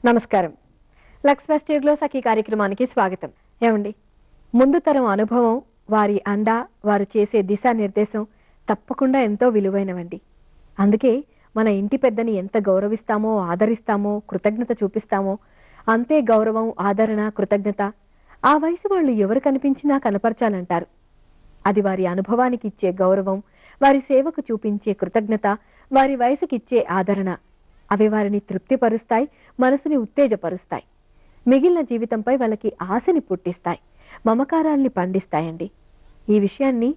నమస్కారం. లక్స్ ఫెస్టివ్లో సఖీ కార్యక్రమానికి స్వాగతం. ఏమండి, ముందు తరం అనుభవం, వారి అండ, వారు చేసే దిశానిర్దేశం తప్పకుండా ఎంతో విలువైనవండి. అందుకే మన ఇంటి పెద్దని ఎంత గౌరవిస్తామో, ఆదరిస్తామో, కృతజ్ఞత చూపిస్తామో అంతే గౌరవం, ఆదరణ, కృతజ్ఞత ఆ వయసు వాళ్ళు ఎవరు కనిపించినా కనపరచాలంటారు. అది వారి అనుభవానికి ఇచ్చే గౌరవం, వారి సేవకు చూపించే కృతజ్ఞత, వారి వయసుకిచ్చే ఆదరణ. అవి వారిని తృప్తిపరుస్తాయి, మనసుని ఉత్తేజపరుస్తాయి, మిగిలిన జీవితంపై వాళ్ళకి ఆశని పుట్టిస్తాయి, మమకారాల్ని పండిస్తాయండి. ఈ విషయాన్ని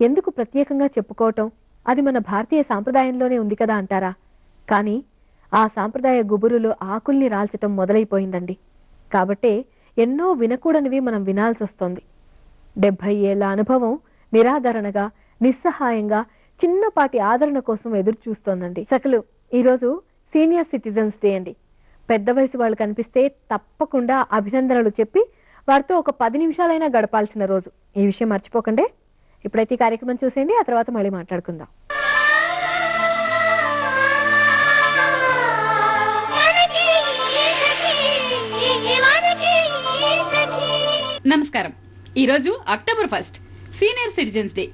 ఎందుకు ప్రత్యేకంగా చెప్పుకోవటం? అది మన భారతీయ సాంప్రదాయంలోనే ఉంది కదా అంటారా? కానీ ఆ సాంప్రదాయ గుబురులో ఆకుల్ని రాల్చటం మొదలైపోయిందండి. కాబట్టే ఎన్నో వినకూడనివి మనం వినాల్సి వస్తోంది. 70 ఏళ్ల అనుభవం నిరాదరణగా, నిస్సహాయంగా, చిన్నపాటి ఆదరణ కోసం ఎదురు చూస్తోందండి. సకలు ఈరోజు సీనియర్ సిటిజన్స్ డే అండి. పెద్ద వయసు వాళ్ళు కనిపిస్తే తప్పకుండా అభినందనలు చెప్పి వారితో ఒక 10 నిమిషాలైనా గడపాల్సిన రోజు. ఈ విషయం మర్చిపోకండి. ఇప్పుడైతే ఈ కార్యక్రమం చూసేయండి, ఆ తర్వాత మళ్ళీ మాట్లాడుకుందాం. నమస్కారం. ఈరోజు అక్టోబర్ 1 సీనియర్ సిటిజన్స్ డే.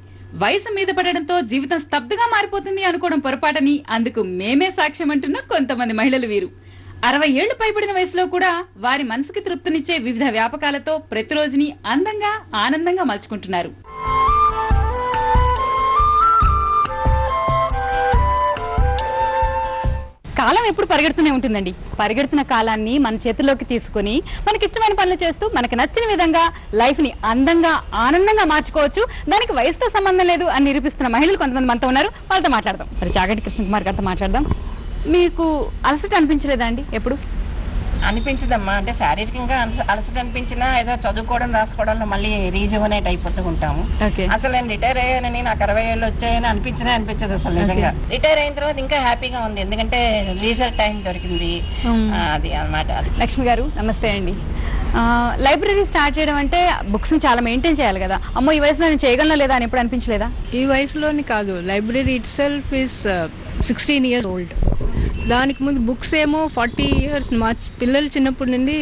వయసు మీద పడడంతో జీవితం స్తబ్దుగా మారిపోతుంది అనుకోవడం పొరపాటని, అందుకు మేమే సాక్ష్యం అంటున్న కొంతమంది మహిళలు వీరు. 60 ఏళ్లు పైబడిన వయసులో కూడా వారి మనసుకి తృప్తినిచ్చే వివిధ వ్యాపకాలతో ప్రతిరోజుని అందంగా, ఆనందంగా మలుచుకుంటున్నారు. కాలం ఎప్పుడు పరిగెడుతూనే ఉంటుందండి. పరిగెడుతున్న కాలాన్ని మన చేతుల్లోకి తీసుకుని మనకి ఇష్టమైన పనులు చేస్తూ మనకి నచ్చిన విధంగా లైఫ్ ని అందంగా, ఆనందంగా మార్చుకోవచ్చు. దానికి వయసుతో సంబంధం లేదు అని నిరూపిస్తున్న మహిళలు కొంతమంది మనతో ఉన్నారు. వాళ్ళతో మాట్లాడదాం. మరి చాగంటి కృష్ణకుమార్ గారితో మాట్లాడదాం. మీకు అలసట అనిపించలేదా అండి? ఎప్పుడు అనిపించదమ్మా. అంటే శారీరకంగా అలసట అనిపించినా ఏదో చదువుకోవడం, రాసుకోవడంలో మళ్ళీ రీజువనేట్ అయిపోతూ ఉంటాము. అసలు నేను రిటైర్ అయ్యానని, నాకు 60 ఏళ్ళు వచ్చాయని అనిపించదు అసలు. నిజంగా రిటైర్ అయిన తర్వాత ఇంకా హ్యాపీగా ఉంది, ఎందుకంటే లీజర్ టైం దొరికింది. అది అన్నమాట. లక్ష్మి గారు నమస్తే అండి. లైబ్రరీ స్టార్ట్ చేయడం అంటే బుక్స్ చాలా మెయింటైన్ చేయాలి కదా. అమ్మో, ఈ వయసులో నేను చేయగలను లేదా అని ఎప్పుడు అనిపించలేదా? ఈ వయసులోని కాదు, library it self is 16 years old. దానికి ముందు బుక్స్ ఏమో 40 years మా పిల్లలు చిన్నప్పటి నుండి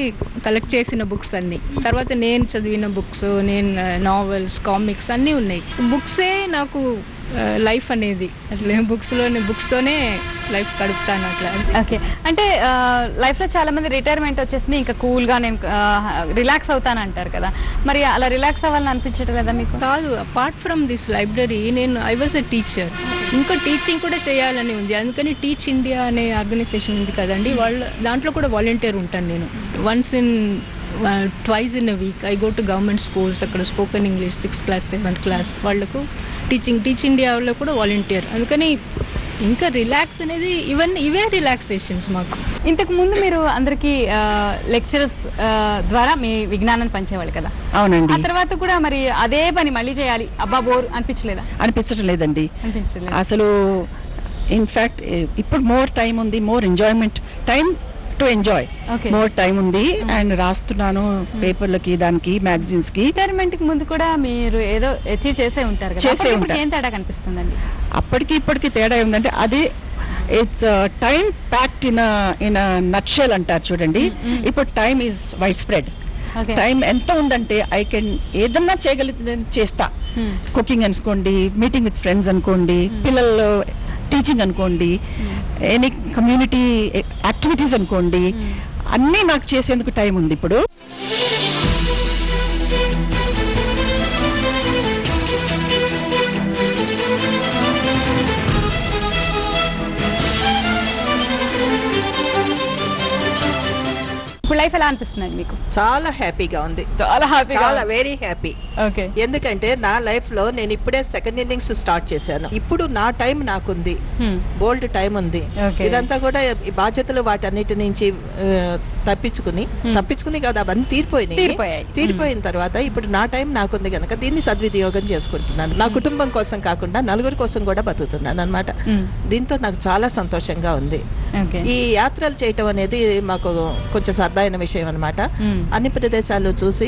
కలెక్ట్ చేసిన బుక్స్ అన్నీ. తర్వాత నేను చదివిన బుక్స్, నేను నావెల్స్, కామిక్స్ అన్నీ ఉన్నాయి. బుక్సే నాకు లైఫ్ అనేది. అట్లా బుక్స్తోనే లైఫ్ గడుపుతాను అట్లా. ఓకే, అంటే లైఫ్లో చాలా మంది రిటైర్మెంట్ వచ్చేసింది, ఇంకా కూల్గా నేను రిలాక్స్ అవుతాను అంటారు కదా. మరి అలా రిలాక్స్ అవ్వాలని అనిపించడం లేదా మీకు? కాదు, apart from this library I was a teacher. ఇంకా టీచింగ్ కూడా చేయాలని ఉంది. అందుకని టీచ్ ఇండియా అనే ఆర్గనైజేషన్ ఉంది కదండి, దాంట్లో కూడా వాలంటీర్ ఉంటాను నేను. twice in a week I go to government schools. అక్కడ spoken English 6th class 7th class వాళ్ళకు టీచ్ ఇండియాలో కూడా వాలంటీర్. అందుకని ఇంకా రిలాక్స్ అనేది ఇవే రిలాక్సేషన్స్ మాకు. ఇంతకు ముందు మీరు అందరికి లెక్చరర్స్ ద్వారా మీ విజ్ఞానాన్ని పంచేవాళ్ళు కదా? అవునండి. ఆ తర్వాత కూడా మరి అదే పని మళ్ళీ చేయాలి, అబ్బా బోర్ అనిపించలేదా? అనిపించడం లేదండి అసలు. ఇన్ఫాక్ట్ ఇప్పుడు మోర్ టైం ఉంది, more enjoyment time to enjoy, more time ఉంది. అండ్ రాస్తున్నాను పేపర్లకి, దానికి, మ్యాగజైన్స్ కి. రిటైర్మెంట్ కి ముందు కూడా మీరు ఏదో అచీవ్ చేసే ఉంటారు కదా, ఏం తేడా కనిపిస్తుందండి? అప్పటికి ఇప్పటికి తేడా ఉందంటే అది it's time packed in nutshell అంటారు చూడండి. ఇప్పుడు time is wide spread. Time ఎంత ఉందంటే ఐ కెన్ ఏదన్నా చేయగలిగితే చేస్తా. కుకింగ్ అనుకోండి, మీటింగ్ విత్ ఫ్రెండ్స్ అనుకోండి, పిల్లలు టీచింగ్ అనుకోండి, ఎనీ కమ్యూనిటీ యాక్టివిటీస్ అనుకోండి, అన్నీ నాకు చేసేందుకు టైం ఉంది ఇప్పుడు. లైఫ్ ఎలా అనిపిస్తుంది మీకు? చాలా హ్యాపీగా ఉంది, చాలా వెరీ హ్యాపీ. ఎందుకంటే నా లైఫ్ లో నేను ఇప్పుడే సెకండ్ ఇన్నింగ్స్ స్టార్ట్ చేశాను. ఇప్పుడు నా టైం నాకుంది, బోల్డ్ టైం ఉంది. ఇదంతా కూడా బాధ్యతలు వాటన్నిటి నుంచి తప్పించుకుని కదా, అవన్నీ తీరిపోయిన తర్వాత ఇప్పుడు నా టైం నాకుంది కనుక దీన్ని సద్వినియోగం చేసుకుంటున్నాను. నా కుటుంబం కోసం కాకుండా నలుగురి కోసం కూడా బతుకుతున్నాను అన్నమాట. దీంతో నాకు చాలా సంతోషంగా ఉంది. ఈ యాత్రలు చేయటం అనేది మాకు కొంచెం సరదా విషయం అన్నమాట. అన్ని ప్రదేశాలు చూసి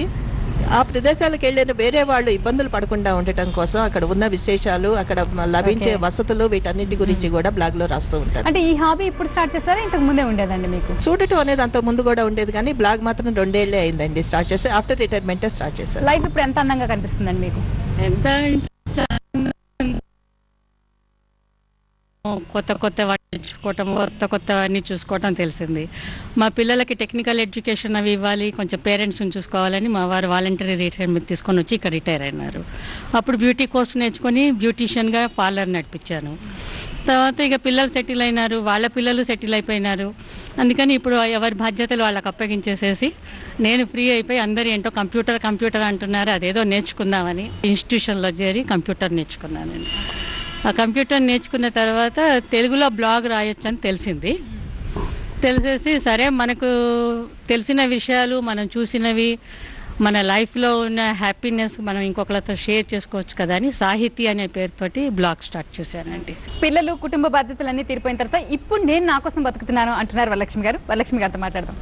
ఆ ప్రదేశాలకు వెళ్ళిన వేరే వాళ్ళు ఇబ్బందులు పడకుండా ఉండటం కోసం అక్కడ ఉన్న విశేషాలు, అక్కడ లభించే వసతులు, వీటన్నిటి గురించి కూడా బ్లాగ్ లో రాస్తూ ఉంటారు. అంటే ఈ హాబీ ఇప్పుడు స్టార్ట్ చేస్తారా, ఇంతకు ముందే ఉండేదండి మీకు? చూడటం అనేది అంత ముందు కూడా ఉండేది, కానీ బ్లాగ్ మాత్రం 2 ఏళ్లే అయిందండి స్టార్ట్ చేసి. ఆఫ్టర్ రిటైర్మెంట్ స్టార్ట్ చేశారు. లైఫ్ ఇప్పుడు ఎంత అందంగా కనిపిస్తుందండి మీకు? ఎంత కొత్త వాటిని నేర్చుకోవటం, కొత్తవన్నీ చూసుకోవటం తెలిసింది. మా పిల్లలకి టెక్నికల్ ఎడ్యుకేషన్ అవి ఇవ్వాలి, కొంచెం పేరెంట్స్ని చూసుకోవాలని మా వారు వాలంటరీ రిటైర్మెంట్ తీసుకొని వచ్చి ఇక్కడ రిటైర్ అయినారు. అప్పుడు బ్యూటీ కోర్స్ నేర్చుకొని బ్యూటీషియన్గా పార్లర్ నడిపించాను. తర్వాత ఇక పిల్లలు సెటిల్ అయినారు, వాళ్ళ పిల్లలు సెటిల్ అయిపోయినారు. అందుకని ఇప్పుడు ఎవరి బాధ్యతలు వాళ్ళకి అప్పగించేసేసి నేను ఫ్రీ అయిపోయి అందరూ ఏంటో కంప్యూటర్ అంటున్నారు, అదేదో నేర్చుకుందామని ఇన్స్టిట్యూషన్లో చేరి కంప్యూటర్ నేర్చుకున్నానండి. ఆ కంప్యూటర్ నేర్చుకున్న తర్వాత తెలుగులో బ్లాగ్ రాయొచ్చు అని తెలిసేసి సరే మనకు తెలిసిన విషయాలు, మనం చూసినవి, మన లైఫ్లో ఉన్న హ్యాపీనెస్ మనం ఇంకొకరితో షేర్ చేసుకోవచ్చు కదా అని సాహితీ అనే పేరుతోటి బ్లాగ్ స్టార్ట్ చేశానండి. పిల్లలు, కుటుంబ బాధ్యతలన్నీ తీరిపోయిన తర్వాత ఇప్పుడు నేను నా కోసం బతుకుతున్నాను అంటున్నారు వరలక్ష్మి గారు. వరలక్ష్మి గారితో మాట్లాడదాం.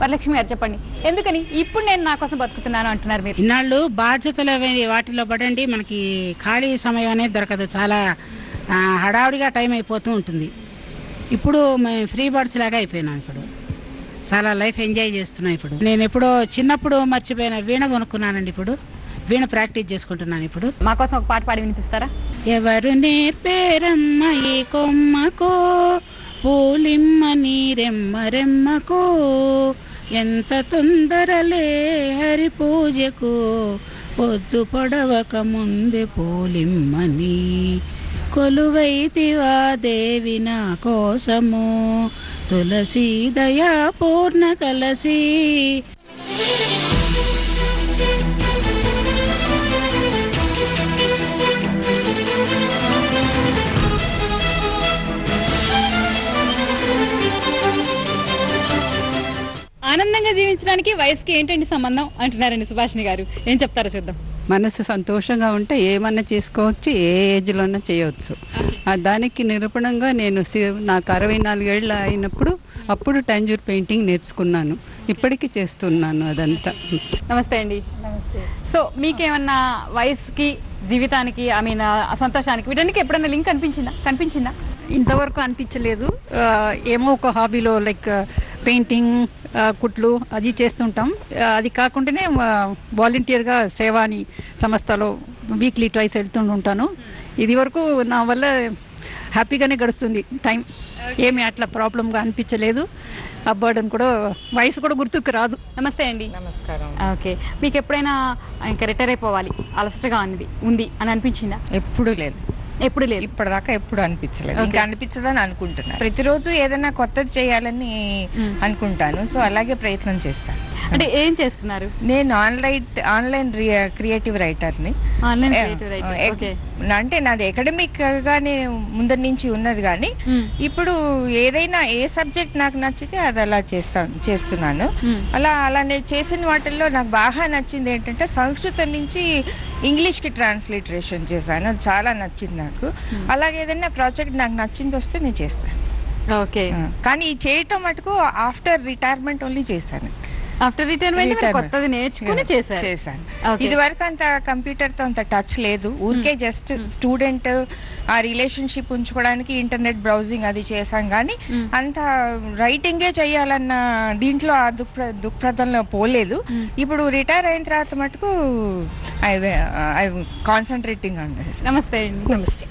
వరలక్ష్మి గారు చెప్పండి, ఎందుకని ఇప్పుడు నేను నా కోసం బతుకుతున్నాను అంటున్నారు మీరు? ఇన్నాళ్ళు బాధ్యతలు వాటిలో పడండి, మనకి ఖాళీ సమయం అనేది దొరకదు, చాలా హడావుడిగా టైం అయిపోతూ ఉంటుంది. ఇప్పుడు మేము ఫ్రీ బర్డ్స్ లాగా అయిపోయినాం. ఇప్పుడు చాలా లైఫ్ ఎంజాయ్ చేస్తున్నాం. ఇప్పుడు నేను ఎప్పుడో చిన్నప్పుడు మర్చిపోయిన వీణ కొనుక్కున్నానండి. ఇప్పుడు వీణ ప్రాక్టీస్ చేసుకుంటున్నాను. ఇప్పుడు మా కోసం ఒక పాట పాడి వినిపిస్తారా? ఎవరు నేర్పేరమ్మ ఈ కొమ్మకో, పూలిమ్మ నీరెమ్మరెమ్మకో, ఎంత తొందరలే హరి పూజకు, పొద్దు పొడవక ముందే పూలిమ్మని, కొలువైతివా దేవి నా కోసము, తులసి దయా పూర్ణ కలసి. ఆనందంగా జీవించడానికి వయసుకి ఏంటండి సంబంధం అంటున్నారండి సుభాషిణి గారు. ఏం చెప్తారో చూద్దాం. మనసు సంతోషంగా ఉంటే ఏమన్నా చేసుకోవచ్చు, ఏ ఏజ్లోన్నా చేయవచ్చు. దానికి నిరూపణంగా నేను నాకు 64 ఏళ్ళు అయినప్పుడు అప్పుడు టంజూర్ పెయింటింగ్ నేర్చుకున్నాను. ఇప్పటికీ చేస్తున్నాను అదంతా. నమస్తే అండి. నమస్తే. సో మీకేమన్నా వయసుకి, జీవితానికి, ఐ మీన్ సంతోషానికి, వీటన్నికి ఎప్పుడైనా లింక్ కనిపించిందా? ఇంతవరకు అనిపించలేదు. ఏమో ఒక హాబీలో లైక్ పెయింటింగ్, కుట్లు అది చేస్తుంటాం. అది కాకుండానే వాలంటీర్గా సేవాని సంస్థలో వీక్లీ ట్వైస్ వెళ్తుంటాను. ఇది వరకు నా వల్ల హ్యాపీగానే గడుస్తుంది టైం. ఏమి అట్లా ప్రాబ్లంగా అనిపించలేదు. ఆ బర్డన్ కూడా, వయసు కూడా గుర్తుకు రాదు. నమస్తే అండి. నమస్కారం. ఓకే, మీకు ఎప్పుడైనా ఇంకా రిటైర్ అయిపోవాలి అలసటగా ఉంది అని అనిపించిందా? ఎప్పుడు లేదు. ఎప్పుడు లేదు, ఇప్పటిదాకా ఎప్పుడు అనిపించలేదు. ఇంకా అనిపించదని అనుకుంటున్నాను. ప్రతిరోజు ఏదైనా కొత్తది చేయాలని అనుకుంటాను. సో అలాగే ప్రయత్నం చేస్తాను. అంటే ఏం చేస్తున్నారు? నేను ఆన్లైన్ క్రియేటివ్ రైటర్ని. అంటే నాది అకాడమిక్ గా నేను ముందరి నుంచి ఉన్నది, కానీ ఇప్పుడు ఏదైనా ఏ సబ్జెక్ట్ నాకు నచ్చితే అది అలా చేస్తున్నాను. అలా నేను చేసిన వాటిల్లో నాకు బాగా నచ్చింది ఏంటంటే సంస్కృతం నుంచి ఇంగ్లీష్కి ట్రాన్స్లిటరేషన్ చేశాను. అది చాలా నచ్చింది నాకు. అలాగే ఏదైనా ప్రాజెక్ట్ నాకు నచ్చింది వస్తే నేను చేస్తాను. ఓకే, కానీ చేయటం మటుకు ఆఫ్టర్ రిటైర్మెంట్ ఓన్లీ చేశాను. ఆఫ్టర్ రిటైర్మెంట్ కొత్తది నేర్చుకుని చేశాను. ఇది వరకు అంత కంప్యూటర్ తో అంత టచ్ లేదు. ఊరికే జస్ట్ స్టూడెంట్ ఆ రిలేషన్షిప్ ఉంచుకోవడానికి ఇంటర్నెట్ బ్రౌజింగ్ అది చేశాం, కానీ అంత రైటింగే చేయాలన్న దీంట్లో ఆ దుఃఖప్రదంలో పోలేదు. ఇప్పుడు రిటైర్ అయిన తర్వాత మటుకు ఐ కాన్సన్ట్రేటింగ్ ఆన్ దిస్. నమస్తే అండి. నమస్తే.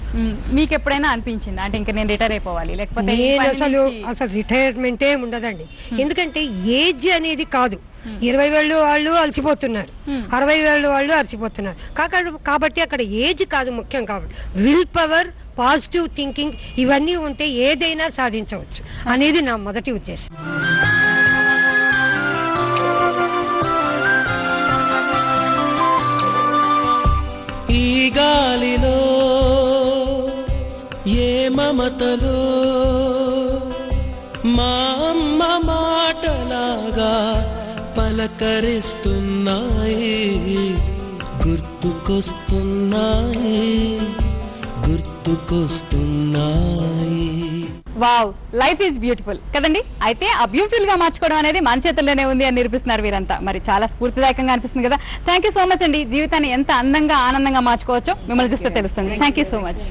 మీకు ఎప్పుడైనా అనిపించిందా అంటే ఇంకా నేను రిటైర్ అయిపోవాలి, లేకపోతే? నేను అసలు రిటైర్మెంటే ఉండదండి. ఎందుకంటే ఏజ్ అనేది కాదు. 20 ఏళ్ళు వాళ్ళు అలసిపోతున్నారు, 60 ఏళ్ళు వాళ్ళు అలసిపోతున్నారు. కాబట్టి అక్కడ ఏజ్ కాదు ముఖ్యం. కాబట్టి విల్ పవర్, పాజిటివ్ థింకింగ్ ఇవన్నీ ఉంటే ఏదైనా సాధించవచ్చు అనేది నా మొదటి ఉద్దేశం. ఈ గాలిలో ఏ మమతలో మా అమ్మ మాటలాగా పలకరిస్తున్నాయి, గుర్తుకొస్తున్నాయి. వావ్, లైఫ్ ఈజ్ బ్యూటిఫుల్ కదండి. అయితే ఆ బ్యూటిఫుల్ గా మార్చుకోవడం అనేది మన చేతుల్లోనే ఉంది అని నిరూపిస్తున్నారు వీరంతా. మరి చాలా స్ఫూర్తిదాయకంగా అనిపిస్తుంది కదా. థ్యాంక్ యూ సో మచ్ అండి. జీవితాన్ని ఎంత అందంగా ఆనందంగా మార్చుకోవచ్చో మిమ్మల్ని చూస్తే తెలుస్తుంది. Thank you so much.